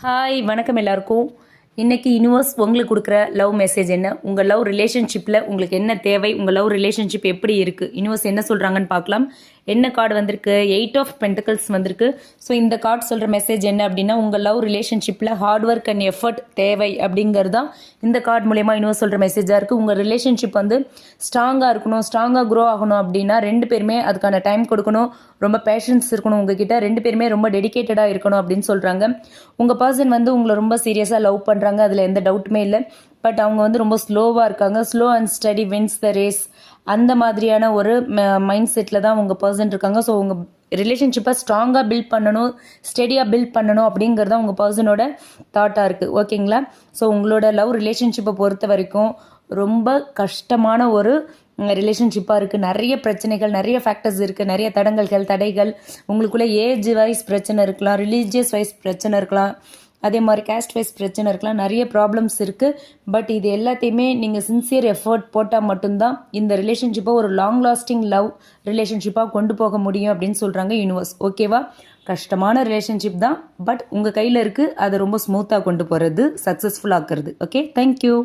Hi வணக்கம் எல்லாருக்கும். இன்றைக்கி யூனிவர்ஸ் உங்களுக்கு கொடுக்குற லவ் மெசேஜ் என்ன, உங்கள் லவ் ரிலேஷன்ஷிப்பில் உங்களுக்கு என்ன தேவை, உங்கள் லவ் ரிலேஷன்ஷிப் எப்படி இருக்குது, யூனிவர்ஸ் என்ன சொல்கிறாங்கன்னு பார்க்கலாம். என்ன கார்டு வந்திருக்கு? 8 ஆஃப் பென்டிகல்ஸ் வந்திருக்கு. ஸோ இந்த கார்டு சொல்கிற மெசேஜ் என்ன அப்படின்னா, உங்கள் லவ் ரிலேஷன்ஷிப்பில் ஹார்ட் ஒர்க் அண்ட் எஃபர்ட் தேவை அப்படிங்கிறது தான் இந்த கார்டு மூலயமா யூனிவர்ஸ் சொல்கிற மெசேஜாக இருக்குது. உங்கள் ரிலேஷன்ஷிப் வந்து ஸ்ட்ராங்காக இருக்கணும், ஸ்ட்ராங்காக க்ரோ ஆகணும் அப்படின்னா 2 பேருமே அதுக்கான டைம் கொடுக்கணும், ரொம்ப பேஷன்ஸ் இருக்கணும் உங்ககிட்ட, 2 பேருமே ரொம்ப டெடிக்கேட்டடாக இருக்கணும் அப்படின்னு சொல்கிறாங்க. உங்கள் பர்சன் வந்து உங்களை ரொம்ப சீரியஸாக லவ் பண்ணுறாங்க, அதில் எந்த டவுட்டுமே இல்லை. பட் அவங்க வந்து ரொம்ப ஸ்லோவாக இருக்காங்க. Slow and steady wins the race, அந்த மாதிரியான ஒரு மைண்ட் செட்டில் தான் உங்கள் பர்சன் இருக்காங்க. ஸோ உங்கள் ரிலேஷன்ஷிப்பை ஸ்ட்ராங்காக பில்ட் பண்ணணும், ஸ்டெடியாக பில்ட் பண்ணணும் அப்படிங்கிறது தான் உங்கள் பர்சனோட தாட்டாக இருக்குது. ஓகேங்களா? ஸோ உங்களோட லவ் ரிலேஷன்ஷிப்பை பொறுத்த வரைக்கும் ரொம்ப கஷ்டமான ஒரு ரிலேஷன்ஷிப்பாக இருக்குது. நிறைய பிரச்சனைகள், நிறைய ஃபேக்டர்ஸ் இருக்குது, நிறைய தடைகள். உங்களுக்குள்ளே ஏஜ் வைஸ் பிரச்சனை இருக்கலாம், ரிலீஜியஸ் வைஸ் பிரச்சனை இருக்கலாம், அதே மாதிரி கேஸ்ட் வைஸ் பிரச்சனை இருக்கலாம், நிறைய ப்ராப்ளம்ஸ் இருக்குது. பட் இது எல்லாத்தையுமே நீங்கள் சின்சியர் எஃபர்ட் போட்டால் மட்டும்தான் இந்த ரிலேஷன்ஷிப்பை ஒரு லாங் லாஸ்டிங் லவ் ரிலேஷன்ஷிப்பாக கொண்டு போக முடியும் அப்படின்னு சொல்கிறாங்க யூனிவர்ஸ். ஓகேவா? கஷ்டமான ரிலேஷன்ஷிப் தான், பட் உங்கள் கையில் இருக்குது அதை ரொம்ப ஸ்மூத்தாக கொண்டு போகிறது, சக்ஸஸ்ஃபுல் ஆக்குறது. Okay, thank you.